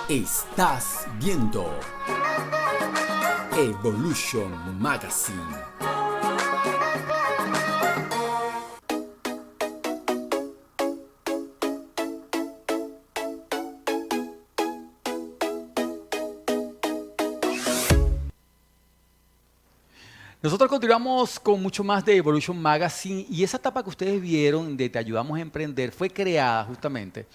Estás viendo Evolution Magazine. Nosotros continuamos con mucho más de Evolution Magazine y esa etapa que ustedes vieron de Te Ayudamos a Emprender fue creada justamente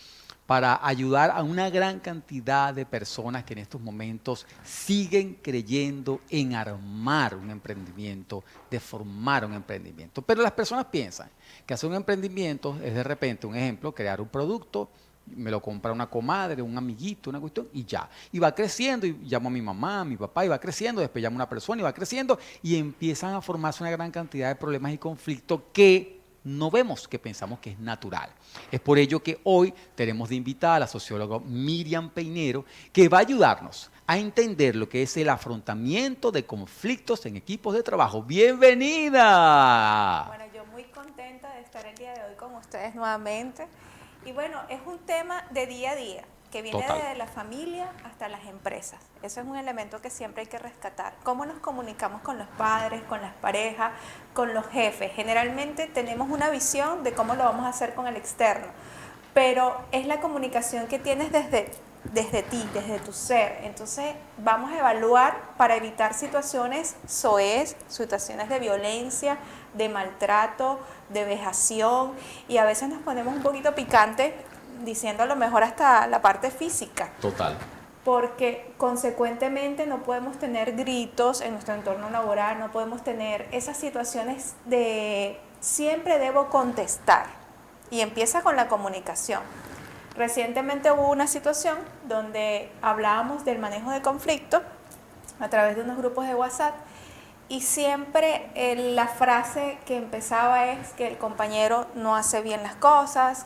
para ayudar a una gran cantidad de personas que en estos momentos siguen creyendo en armar un emprendimiento, de formar un emprendimiento. Pero las personas piensan que hacer un emprendimiento es de repente, un ejemplo, crear un producto, me lo compra una comadre, un amiguito, una cuestión y ya. Y va creciendo y llamo a mi mamá, a mi papá y va creciendo, después llamo a una persona y va creciendo y empiezan a formarse una gran cantidad de problemas y conflictos que no vemos, que pensamos que es natural. Es por ello que hoy tenemos de invitada a la socióloga Miriam Peinero, que va a ayudarnos a entender lo que es el afrontamiento de conflictos en equipos de trabajo. ¡Bienvenida! Bueno, yo muy contenta de estar el día de hoy con ustedes nuevamente. Y bueno, es un tema de día a día, que viene desde la familia hasta las empresas. Eso es un elemento que siempre hay que rescatar. ¿Cómo nos comunicamos con los padres, con las parejas, con los jefes? Generalmente tenemos una visión de cómo lo vamos a hacer con el externo, pero es la comunicación que tienes desde ti, desde tu ser. Entonces vamos a evaluar para evitar situaciones soez, situaciones de violencia, de maltrato, de vejación, y a veces nos ponemos un poquito picantes diciendo a lo mejor hasta la parte física. Total. Porque consecuentemente no podemos tener gritos en nuestro entorno laboral, no podemos tener esas situaciones de siempre debo contestar, y empieza con la comunicación. Recientemente hubo una situación donde hablábamos del manejo de conflictos a través de unos grupos de WhatsApp y siempre la frase que empezaba es que el compañero no hace bien las cosas,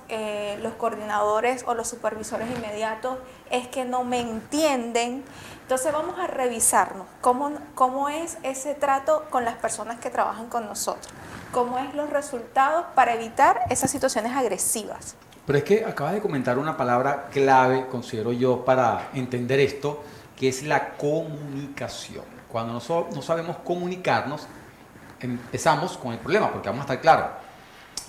los coordinadores o los supervisores inmediatos es que no me entienden. Entonces vamos a revisarnos cómo es ese trato con las personas que trabajan con nosotros, cómo es los resultados para evitar esas situaciones agresivas. Pero es que acabas de comentar una palabra clave, considero yo, para entender esto, que es la comunicación. Cuando no sabemos comunicarnos, empezamos con el problema, porque vamos a estar claros.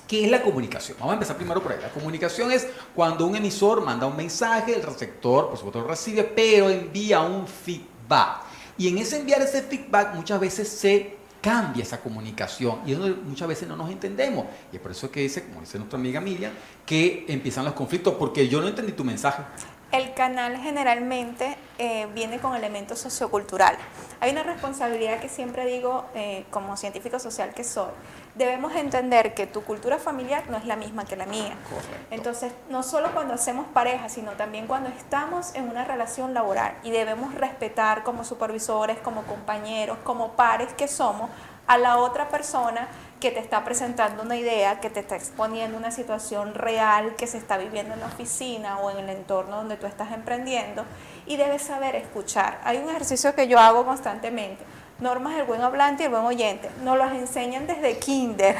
¿Qué es la comunicación? Vamos a empezar primero por ahí. La comunicación es cuando un emisor manda un mensaje, el receptor, por supuesto, lo recibe, pero envía un feedback. Y en ese enviar ese feedback muchas veces se cambia esa comunicación y muchas veces no nos entendemos. Y es por eso que dice, como dice nuestra amiga Miriam, que empiezan los conflictos porque yo no entendí tu mensaje. El canal generalmente viene con elementos socioculturales. Hay una responsabilidad que siempre digo como científico social que soy. Debemos entender que tu cultura familiar no es la misma que la mía. Correcto. Entonces, no solo cuando hacemos pareja, sino también cuando estamos en una relación laboral y debemos respetar como supervisores, como compañeros, como pares que somos a la otra persona que te está presentando una idea, que te está exponiendo una situación real que se está viviendo en la oficina o en el entorno donde tú estás emprendiendo, y debes saber escuchar. Hay un ejercicio que yo hago constantemente, normas del buen hablante y el buen oyente. Nos las enseñan desde kinder,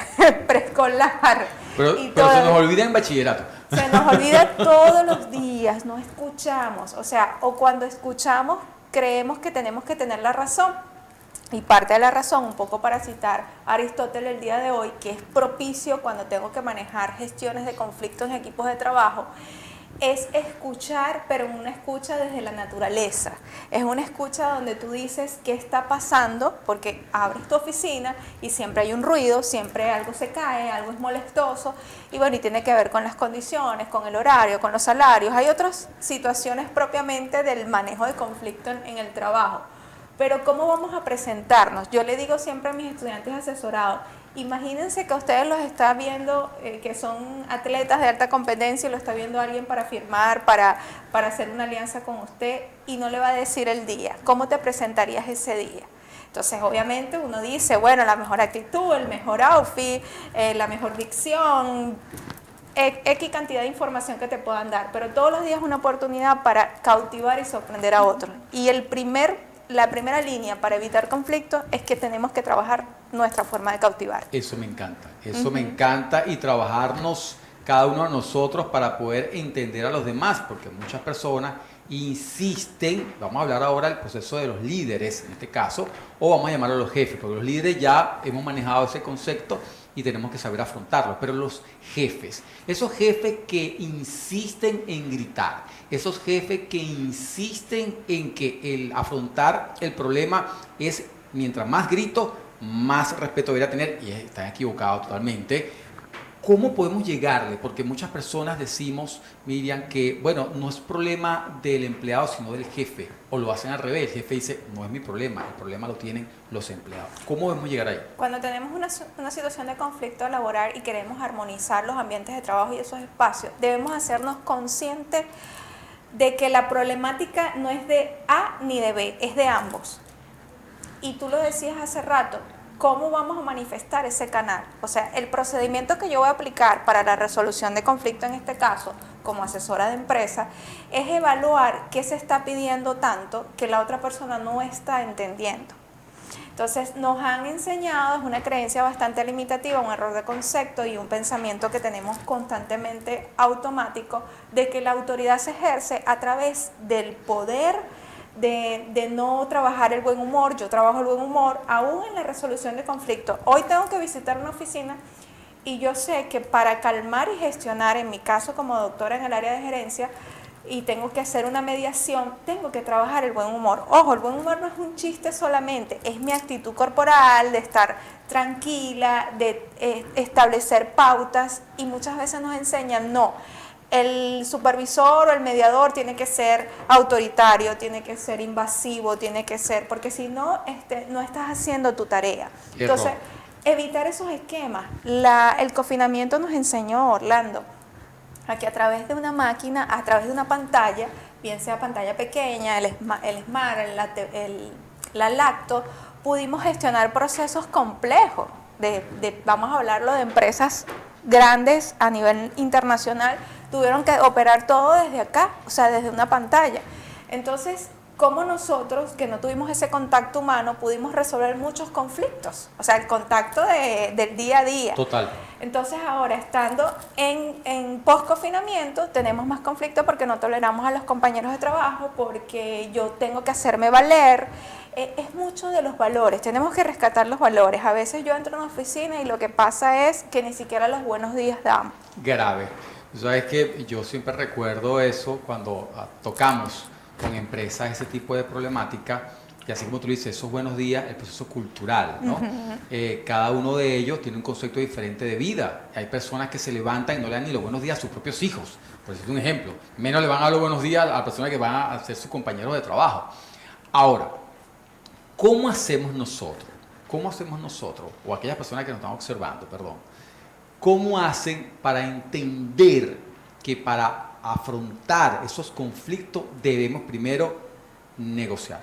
preescolar. Pero se nos olvida en bachillerato. Se nos olvida todos los días, no escuchamos. O sea, o cuando escuchamos creemos que tenemos que tener la razón. Y parte de la razón, un poco para citar a Aristóteles el día de hoy, que es propicio cuando tengo que manejar gestiones de conflictos en equipos de trabajo, es escuchar, pero una escucha desde la naturaleza. Es una escucha donde tú dices qué está pasando, porque abres tu oficina y siempre hay un ruido, siempre algo se cae, algo es molestoso, y bueno, y tiene que ver con las condiciones, con el horario, con los salarios. Hay otras situaciones propiamente del manejo de conflicto en el trabajo. Pero ¿cómo vamos a presentarnos? Yo le digo siempre a mis estudiantes asesorados, imagínense que ustedes los está viendo, que son atletas de alta competencia, y lo está viendo alguien para firmar, para hacer una alianza con usted, y no le va a decir el día. ¿Cómo te presentarías ese día? Entonces, obviamente, uno dice, bueno, la mejor actitud, el mejor outfit, la mejor dicción, X cantidad de información que te puedan dar, pero todos los días es una oportunidad para cautivar y sorprender a otros. Y la primera línea para evitar conflictos es que tenemos que trabajar nuestra forma de cautivar. Eso me encanta, y trabajarnos cada uno de nosotros para poder entender a los demás, porque muchas personas insisten, vamos a hablar ahora del proceso de los líderes en este caso, o vamos a llamarlo a los jefes, porque los líderes ya hemos manejado ese concepto y tenemos que saber afrontarlo, pero los jefes, esos jefes que insisten en gritar, esos jefes que insisten en que el afrontar el problema es mientras más grito, más respeto debería tener, y están equivocados totalmente. ¿Cómo podemos llegarle? Porque muchas personas decimos, Miriam, que bueno, no es problema del empleado, sino del jefe. O lo hacen al revés. El jefe dice, no es mi problema, el problema lo tienen los empleados. ¿Cómo podemos llegar ahí? Cuando tenemos una situación de conflicto laboral y queremos armonizar los ambientes de trabajo y esos espacios, debemos hacernos conscientes de que la problemática no es de A ni de B, es de ambos. Y tú lo decías hace rato, ¿cómo vamos a manifestar ese canal? O sea, el procedimiento que yo voy a aplicar para la resolución de conflicto en este caso, como asesora de empresa, es evaluar qué se está pidiendo tanto que la otra persona no está entendiendo. Entonces, nos han enseñado, es una creencia bastante limitativa, un error de concepto y un pensamiento que tenemos constantemente automático, de que la autoridad se ejerce a través del poder de no trabajar el buen humor. Yo trabajo el buen humor aún en la resolución de conflictos. Hoy tengo que visitar una oficina y yo sé que para calmar y gestionar, en mi caso como doctora en el área de gerencia, y tengo que hacer una mediación, tengo que trabajar el buen humor. Ojo, el buen humor no es un chiste solamente, es mi actitud corporal, de estar tranquila, de establecer pautas, y muchas veces nos enseñan, no, el supervisor o el mediador tiene que ser autoritario, tiene que ser invasivo, tiene que ser, porque si no, no estás haciendo tu tarea. Entonces, evitar esos esquemas. El confinamiento nos enseñó, Orlando, a que a través de una máquina, a través de una pantalla, bien sea pantalla pequeña, el Smart, la Lacto, pudimos gestionar procesos complejos, vamos a hablarlo de empresas grandes a nivel internacional, tuvieron que operar todo desde acá, o sea, desde una pantalla. Entonces, ¿cómo nosotros, que no tuvimos ese contacto humano, pudimos resolver muchos conflictos? O sea, el contacto del día a día. Total. Entonces, ahora, estando en post-confinamiento, tenemos más conflictos porque no toleramos a los compañeros de trabajo, porque yo tengo que hacerme valer. Es mucho de los valores, tenemos que rescatar los valores. A veces yo entro en una oficina y lo que pasa es que ni siquiera los buenos días damos. Grave. Sabes que yo siempre recuerdo eso cuando tocamos con empresas ese tipo de problemática, y así como tú dices, esos buenos días, el proceso cultural, ¿no? Cada uno de ellos tiene un concepto diferente de vida. Hay personas que se levantan y no le dan ni los buenos días a sus propios hijos, por decirte un ejemplo. Menos le van a dar los buenos días a las personas que van a ser sus compañeros de trabajo. Ahora, ¿cómo hacemos nosotros? ¿Cómo hacemos nosotros? O aquellas personas que nos están observando, perdón. ¿Cómo hacen para entender que para afrontar esos conflictos debemos primero negociar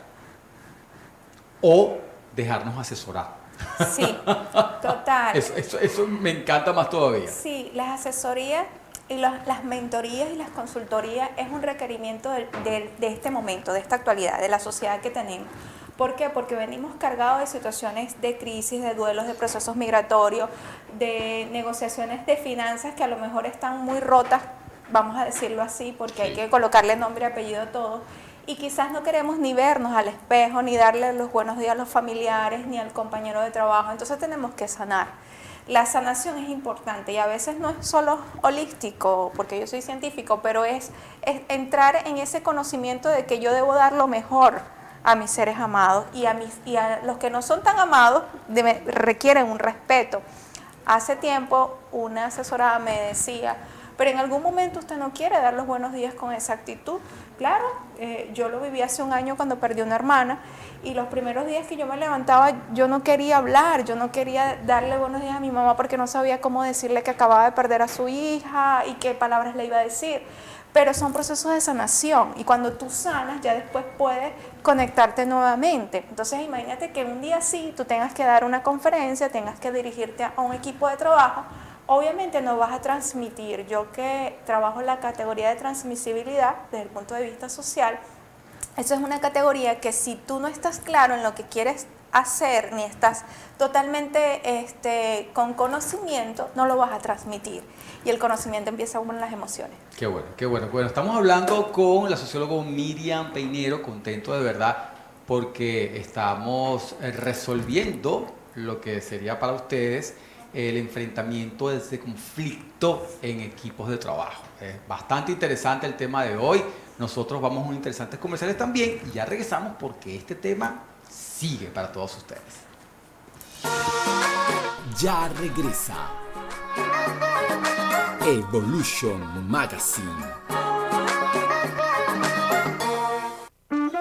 o dejarnos asesorar? Sí, total. Eso me encanta más todavía. Sí, las asesorías y las mentorías y las consultorías es un requerimiento de este momento, de esta actualidad, de la sociedad que tenemos. ¿Por qué? Porque venimos cargados de situaciones de crisis, de duelos, de procesos migratorios, de negociaciones de finanzas que a lo mejor están muy rotas, vamos a decirlo así, porque hay que colocarle nombre y apellido a todo. Y quizás no queremos ni vernos al espejo, ni darle los buenos días a los familiares, ni al compañero de trabajo. Entonces tenemos que sanar. La sanación es importante y a veces no es solo holístico, porque yo soy científico, pero es entrar en ese conocimiento de que yo debo dar lo mejor a mis seres amados y a los que no son tan amados requieren un respeto. Hace tiempo una asesora me decía, pero en algún momento usted no quiere dar los buenos días con esa actitud. Claro, yo lo viví hace un año cuando perdí una hermana y los primeros días que yo me levantaba yo no quería hablar, yo no quería darle buenos días a mi mamá porque no sabía cómo decirle que acababa de perder a su hija y qué palabras le iba a decir. Pero son procesos de sanación y cuando tú sanas ya después puedes conectarte nuevamente. Entonces imagínate que un día sí tú tengas que dar una conferencia, tengas que dirigirte a un equipo de trabajo, obviamente no vas a transmitir. Yo que trabajo en la categoría de transmisibilidad desde el punto de vista social, eso es una categoría que si tú no estás claro en lo que quieres hacer, ni estás totalmente con conocimiento, no lo vas a transmitir. Y el conocimiento empieza con las emociones. Qué bueno, qué bueno. Bueno, estamos hablando con la socióloga Miriam Peinero, contento de verdad porque estamos resolviendo lo que sería para ustedes el enfrentamiento de ese conflicto en equipos de trabajo. Es bastante interesante el tema de hoy. Nosotros vamos a unos interesantes comerciales también y ya regresamos porque este tema sigue para todos ustedes. Ya regresa Evolution Magazine.